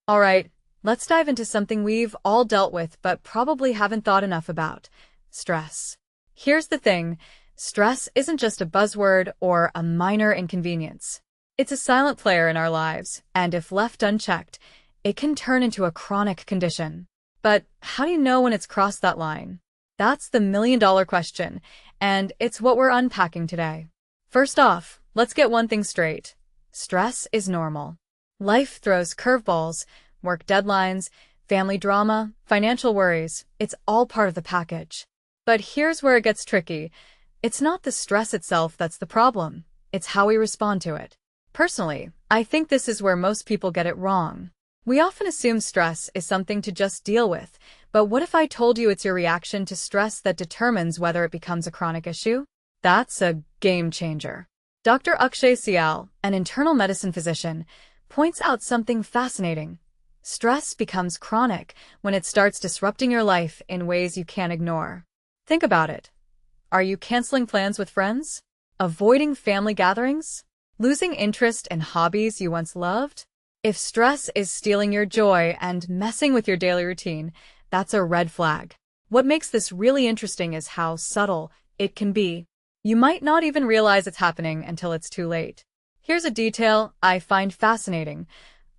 All right, let's dive into something we've all dealt with but probably haven't thought enough about: stress. Here's the thing: stress isn't just a buzzword or a minor inconvenience. It's a silent player in our lives, and if left unchecked, it can turn into a chronic condition. But how do you know when it's crossed that line? That's the million-dollar question, and it's what we're unpacking today. First off, let's get one thing straight. Stress is normal. Life throws curveballs: work deadlines, family drama, financial worries. It's all part of the package. But here's where it gets tricky. It's not the stress itself that's the problem. It's how we respond to it. Personally, I think this is where most people get it wrong. We often assume stress is something to just deal with, but what if I told you it's your reaction to stress that determines whether it becomes a chronic issue? That's a game changer. Dr. Akshay Syal, an internal medicine physician, points out something fascinating. Stress becomes chronic when it starts disrupting your life in ways you can't ignore. Think about it. Are you canceling plans with friends? Avoiding family gatherings? Losing interest in hobbies you once loved? If stress is stealing your joy and messing with your daily routine, that's a red flag. What makes this really interesting is how subtle it can be. You might not even realize it's happening until it's too late. Here's a detail I find fascinating.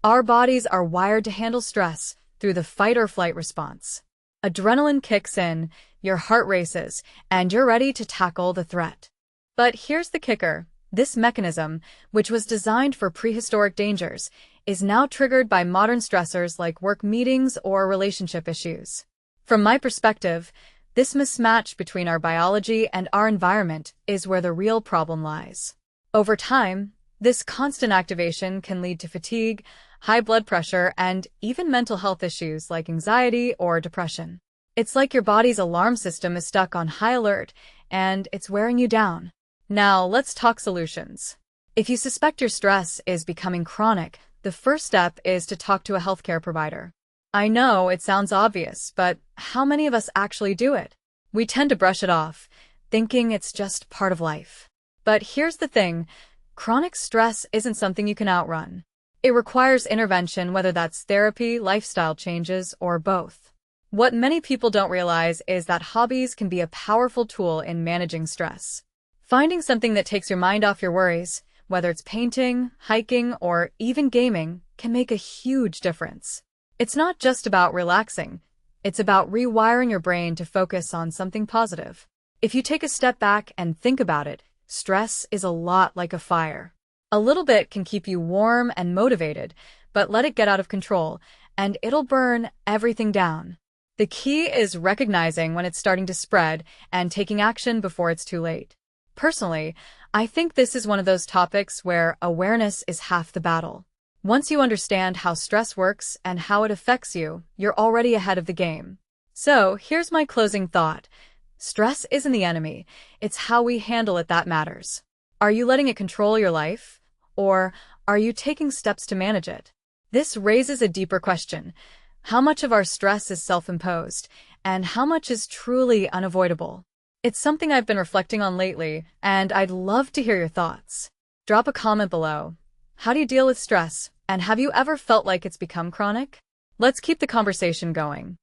Our bodies are wired to handle stress through the fight or flight response. Adrenaline kicks in, your heart races, and you're ready to tackle the threat. But here's the kicker. This mechanism, which was designed for prehistoric dangers, is now triggered by modern stressors like work meetings or relationship issues. From my perspective, this mismatch between our biology and our environment is where the real problem lies. Over time, this constant activation can lead to fatigue, high blood pressure, and even mental health issues like anxiety or depression. It's like your body's alarm system is stuck on high alert, and it's wearing you down. Now, let's talk solutions. If you suspect your stress is becoming chronic, the first step is to talk to a healthcare provider. I know it sounds obvious, but how many of us actually do it? We tend to brush it off, thinking it's just part of life. But here's the thing: chronic stress isn't something you can outrun. It requires intervention, whether that's therapy, lifestyle changes, or both. What many people don't realize is that hobbies can be a powerful tool in managing stress. Finding something that takes your mind off your worries, whether it's painting, hiking, or even gaming, can make a huge difference. It's not just about relaxing. It's about rewiring your brain to focus on something positive. If you take a step back and think about it, stress is a lot like a fire. A little bit can keep you warm and motivated, but let it get out of control, and it'll burn everything down. The key is recognizing when it's starting to spread and taking action before it's too late. Personally, I think this is one of those topics where awareness is half the battle. Once you understand how stress works and how it affects you, you're already ahead of the game. So, here's my closing thought. Stress isn't the enemy. It's how we handle it that matters. Are you letting it control your life? Or are you taking steps to manage it? This raises a deeper question. How much of our stress is self-imposed, and how much is truly unavoidable? It's something I've been reflecting on lately, and I'd love to hear your thoughts. Drop a comment below. How do you deal with stress, and have you ever felt like it's become chronic? Let's keep the conversation going.